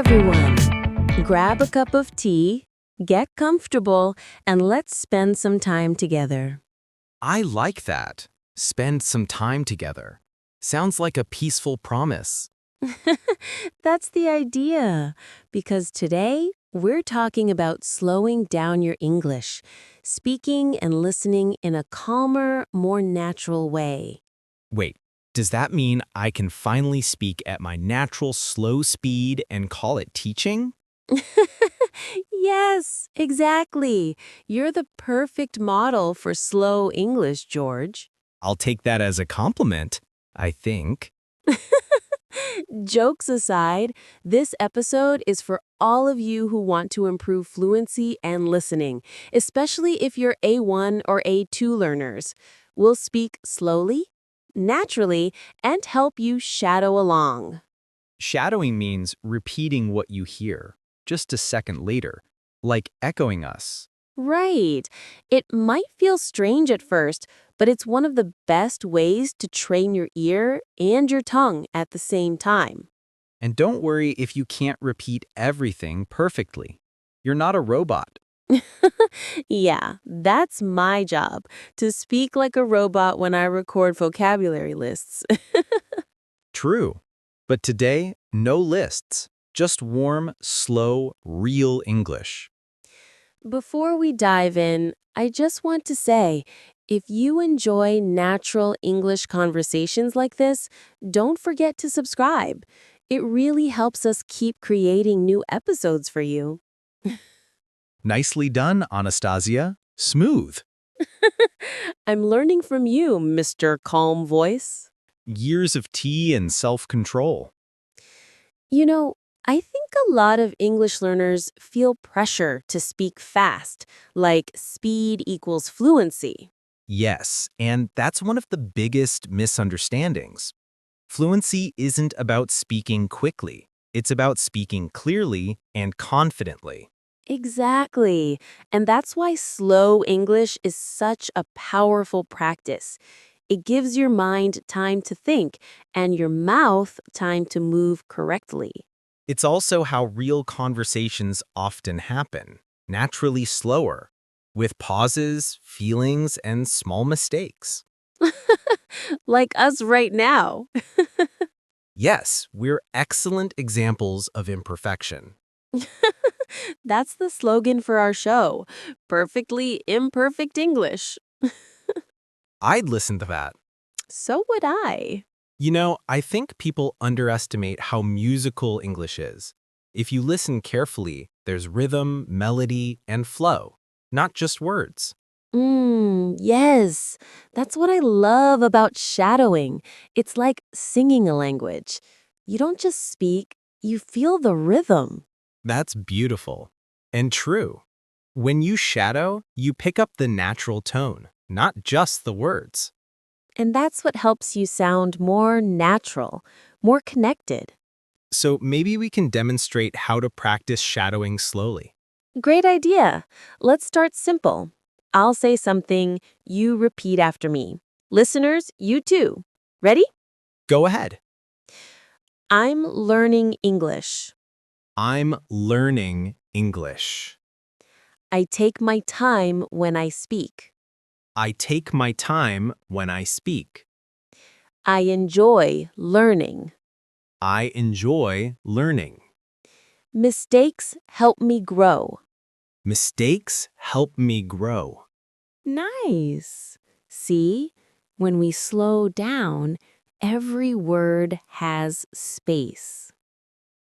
everyone. Grab a cup of tea, get comfortable, and let's spend some time together. I like that. Spend some time together. Sounds like a peaceful promise. That's the idea, because today we're talking about slowing down your English, speaking and listening in a calmer, more natural way. Wait, does that mean I can finally speak at my natural slow speed and call it teaching? Yes, exactly. You're the perfect model for slow English, George. I'll take that as a compliment, I think. Jokes aside, this episode is for all of you who want to improve fluency and listening, especially if you're A1 or A2 learners. We'll speak slowly, naturally, and help you shadow along. Shadowing means repeating what you hear, just a second later, like echoing us. Right. It might feel strange at first, but it's one of the best ways to train your ear and your tongue at the same time. And don't worry if you can't repeat everything perfectly. You're not a robot. Yeah, that's my job, to speak like a robot when I record vocabulary lists. True. But today, no lists. Just warm, slow, real English. Before we dive in, I just want to say, if you enjoy natural English conversations like this, don't forget to subscribe. It really helps us keep creating new episodes for you. Nicely done, Anastasia. Smooth. I'm learning from you, Mr. Calm Voice. Years of tea and self-control. You know, I think a lot of English learners feel pressure to speak fast, like speed equals fluency. Yes, and that's one of the biggest misunderstandings. Fluency isn't about speaking quickly. It's about speaking clearly and confidently. Exactly. And that's why slow English is such a powerful practice. It gives your mind time to think and your mouth time to move correctly. It's also how real conversations often happen, naturally slower, with pauses, feelings, and small mistakes. Like us right now. Yes, we're excellent examples of imperfection. That's the slogan for our show. Perfectly imperfect English. I'd listen to that. So would I. You know, I think people underestimate how musical English is. If you listen carefully, there's rhythm, melody, and flow, not just words. Yes. That's what I love about shadowing. It's like singing a language. You don't just speak, you feel the rhythm. That's beautiful and true. When you shadow, you pick up the natural tone, not just the words. And that's what helps you sound more natural, more connected. So maybe we can demonstrate how to practice shadowing slowly. Great idea. Let's start simple. I'll say something, you repeat after me. Listeners, you too. Ready? Go ahead. I'm learning English. I'm learning English. I take my time when I speak. I take my time when I speak. I enjoy learning. I enjoy learning. Mistakes help me grow. Mistakes help me grow. Nice. See, when we slow down, every word has space.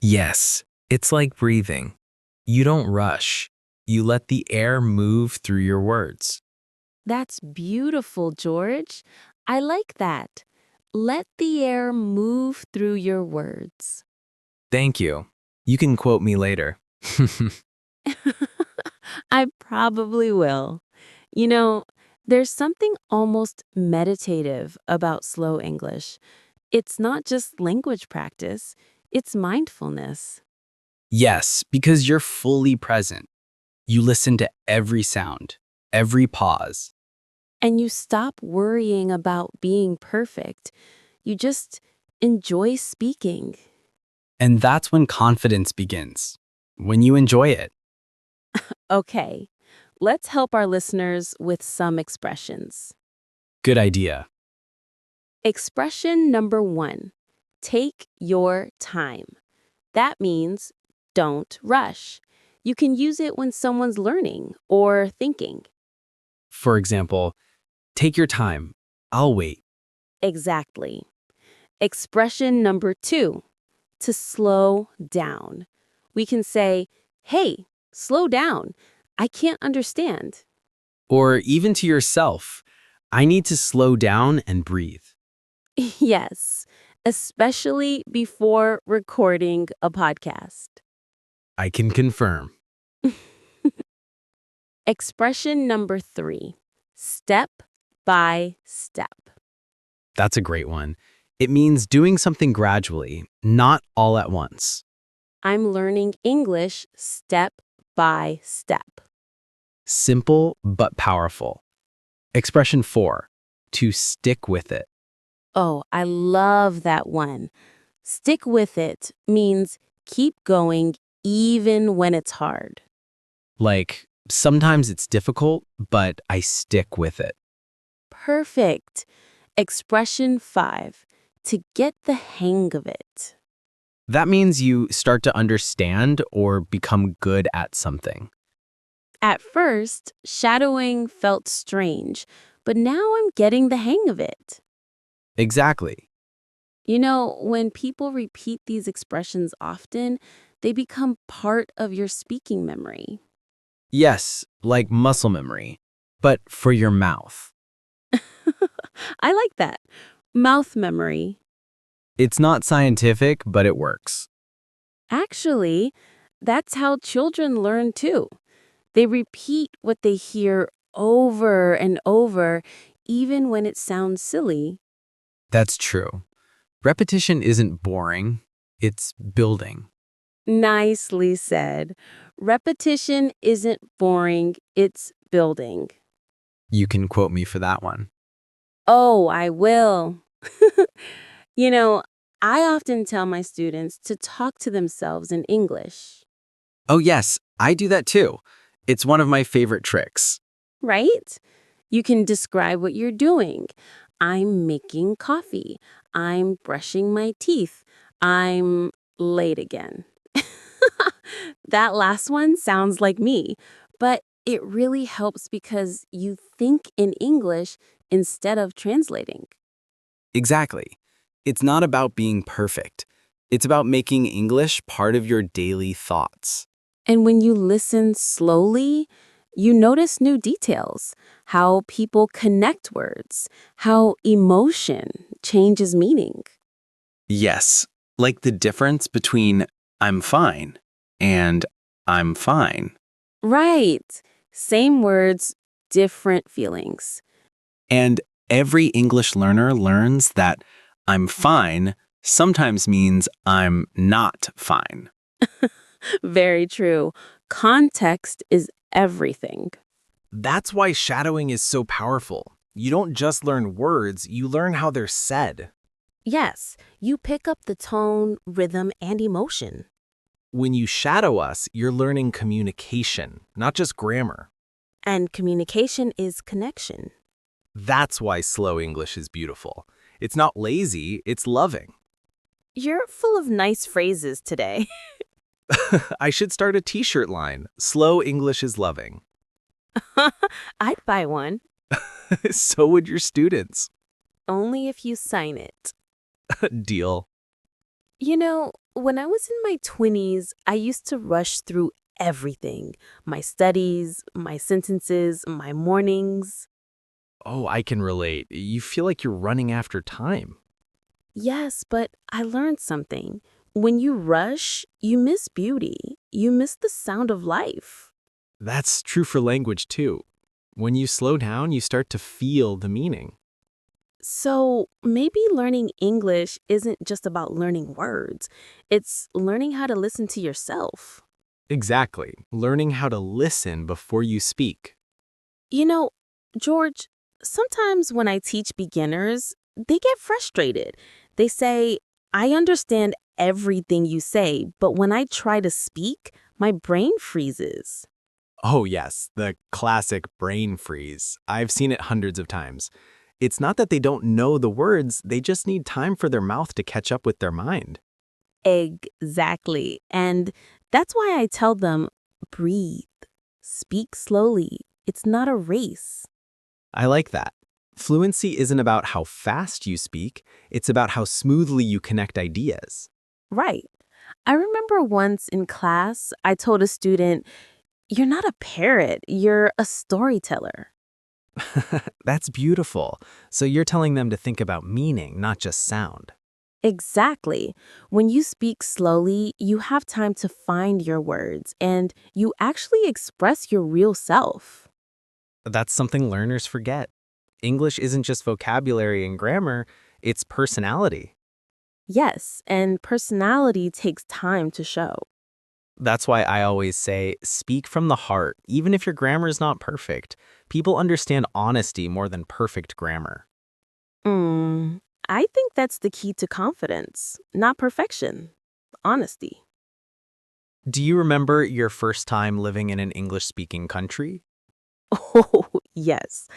Yes, it's like breathing. You don't rush. You let the air move through your words. That's beautiful, George. I like that. Let the air move through your words. Thank you. You can quote me later. I probably will. You know, there's something almost meditative about slow English. It's not just language practice, it's mindfulness. Yes, because you're fully present. You listen to every sound, every pause. And you stop worrying about being perfect. You just enjoy speaking. And that's when confidence begins, when you enjoy it. Okay, let's help our listeners with some expressions. Good idea. Expression number 1, take your time. That means don't rush. You can use it when someone's learning or thinking. For example, take your time. I'll wait. Exactly. Expression number 2, to slow down. We can say, hey, slow down. I can't understand. Or even to yourself, I need to slow down and breathe. Yes, especially before recording a podcast. I can confirm. Expression number 3, step by step. That's a great one. It means doing something gradually, not all at once. I'm learning English step by step. Simple but powerful. Expression 4, to stick with it. Oh, I love that one. Stick with it means keep going even when it's hard. Like, sometimes it's difficult, but I stick with it. Perfect. Expression 5, to get the hang of it. That means you start to understand or become good at something. At first, shadowing felt strange, but now I'm getting the hang of it. Exactly. You know, when people repeat these expressions often, they become part of your speaking memory. Yes, like muscle memory, but for your mouth. I like that. Mouth memory. It's not scientific, but it works. Actually, that's how children learn too. They repeat what they hear over and over, even when it sounds silly. That's true. Repetition isn't boring, it's building. Nicely said. Repetition isn't boring, it's building. You can quote me for that one. Oh, I will. You know, I often tell my students to talk to themselves in English, Oh, yes, I do that too. It's one of my favorite tricks. right? You can describe what you're doing. I'm making coffee. I'm brushing my teeth. I'm late again. That last one sounds like me, but it really helps because you think in English instead of translating. Exactly. It's not about being perfect. It's about making English part of your daily thoughts. And when you listen slowly, you notice new details, how people connect words, how emotion changes meaning. Yes, like the difference between I'm fine and I'm fine. Right. Same words, different feelings. And every English learner learns that I'm fine sometimes means I'm not fine. Very true. Context is everything. That's why shadowing is so powerful. You don't just learn words, you learn how they're said. Yes, you pick up the tone, rhythm, and emotion. When you shadow us, you're learning communication, not just grammar. And communication is connection. That's why slow English is beautiful. It's not lazy, it's loving. You're full of nice phrases today. I should start a t-shirt line. Slow English is loving. I'd buy one. So would your students. Only if you sign it. Deal. You know, when I was in my 20s, I used to rush through everything. My studies, my sentences, my mornings. Oh, I can relate. You feel like you're running after time. Yes, but I learned something. When you rush, you miss beauty. You miss the sound of life. That's true for language too. When you slow down, you start to feel the meaning. So maybe learning English isn't just about learning words. It's learning how to listen to yourself. Exactly. Learning how to listen before you speak. You know, George, sometimes when I teach beginners, they get frustrated. They say, I understand everything you say, but when I try to speak, my brain freezes. Oh, yes, the classic brain freeze. I've seen it hundreds of times. It's not that they don't know the words, they just need time for their mouth to catch up with their mind. Exactly. And that's why I tell them, breathe, speak slowly. It's not a race. I like that. Fluency isn't about how fast you speak, it's about how smoothly you connect ideas. Right. I remember once in class, I told a student, you're not a parrot, you're a storyteller. That's beautiful. So you're telling them to think about meaning, not just sound. Exactly. When you speak slowly, you have time to find your words and you actually express your real self. That's something learners forget. English isn't just vocabulary and grammar, it's personality. Yes, and personality takes time to show. That's why I always say, speak from the heart, even if your grammar is not perfect. People understand honesty more than perfect grammar. Mm, I think that's the key to confidence, not perfection. Honesty. Do you remember your first time living in an English-speaking country? Oh, yes.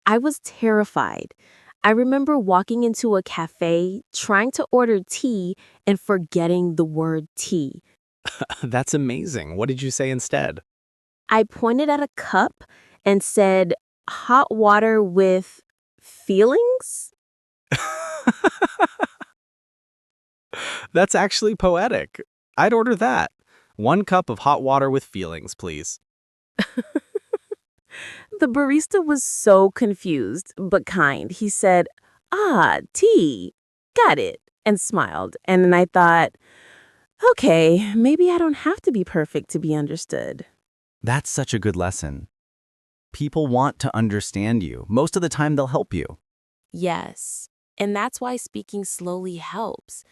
I was terrified. I remember walking into a cafe, trying to order tea, and forgetting the word tea. That's amazing. What did you say instead? I pointed at a cup and said, hot water with feelings? That's actually poetic. I'd order that. 1 cup of hot water with feelings, please. The barista was so confused, but kind. He said, tea. Got it. And smiled. And then I thought, okay, maybe I don't have to be perfect to be understood. That's such a good lesson. People want to understand you. Most of the time, they'll help you. Yes. And that's why speaking slowly helps.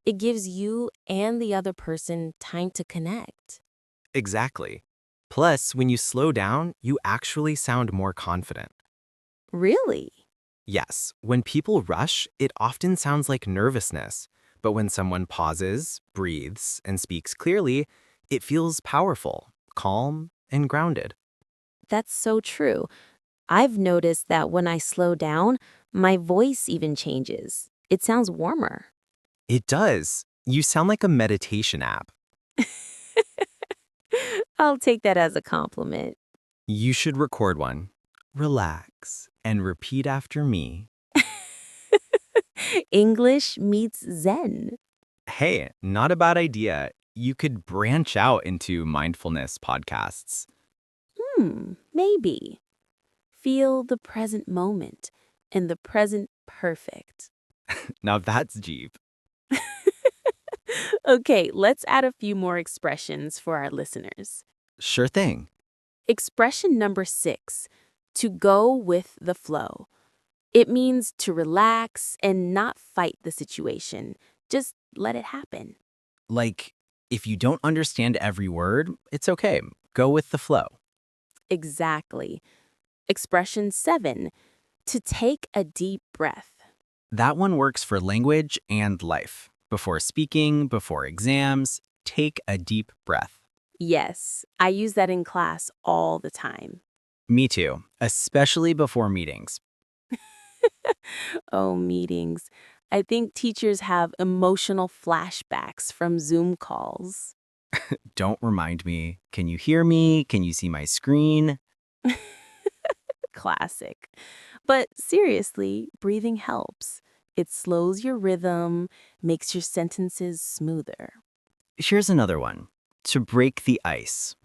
It gives you and the other person time to connect. Exactly. Plus, when you slow down, you actually sound more confident. Really? Yes, when people rush, it often sounds like nervousness. But when someone pauses, breathes, and speaks clearly, it feels powerful, calm, and grounded. That's so true. I've noticed that when I slow down, my voice even changes. It sounds warmer. It does. You sound like a meditation app. I'll take that as a compliment. You should record one. Relax and repeat after me. English meets Zen. Hey, not a bad idea. You could branch out into mindfulness podcasts. Maybe. Feel the present moment and the present perfect. Now that's deep. Okay, let's add a few more expressions for our listeners. Sure thing. Expression number 6, to go with the flow. It means to relax and not fight the situation. Just let it happen. Like, if you don't understand every word, it's okay. Go with the flow. Exactly. Expression 7, to take a deep breath. That one works for language and life. Before speaking, before exams, take a deep breath. Yes, I use that in class all the time. Me too, especially before meetings. Oh, meetings. I think teachers have emotional flashbacks from Zoom calls. Don't remind me. Can you hear me? Can you see my screen? Classic. But seriously, breathing helps. It slows your rhythm, makes your sentences smoother. Here's another one. To break the ice.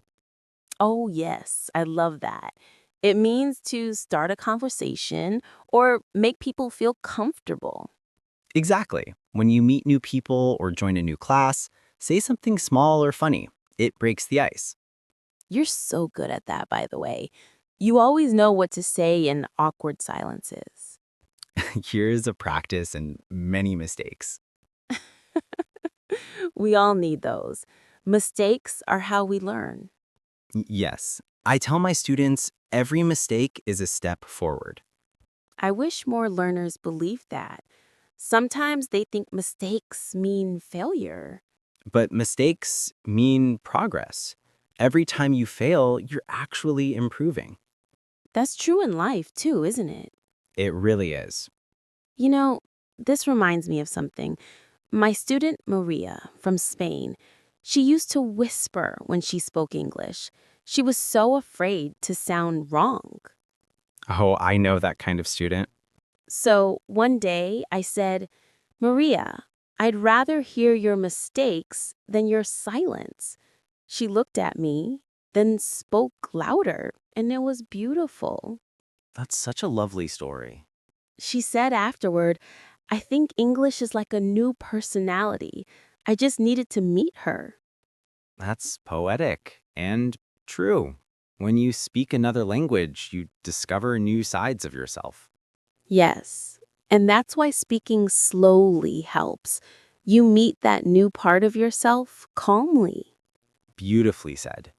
Oh, yes, I love that. It means to start a conversation or make people feel comfortable. Exactly. When you meet new people or join a new class, say something small or funny. It breaks the ice. You're so good at that, by the way. You always know what to say in awkward silences. Here's a practice and many mistakes. We all need those. Mistakes are how we learn. Yes, I tell my students every mistake is a step forward. I wish more learners believed that. Sometimes they think mistakes mean failure. But mistakes mean progress. Every time you fail, you're actually improving. That's true in life too, isn't it? It really is. You know, this reminds me of something. My student Maria from Spain, she used to whisper when she spoke English. She was so afraid to sound wrong. Oh, I know that kind of student. So one day I said, Maria, I'd rather hear your mistakes than your silence. She looked at me, then spoke louder, and it was beautiful. That's such a lovely story. She said afterward, I think English is like a new personality. I just needed to meet her. That's poetic and true. When you speak another language, you discover new sides of yourself. Yes, and that's why speaking slowly helps. You meet that new part of yourself calmly. Beautifully said.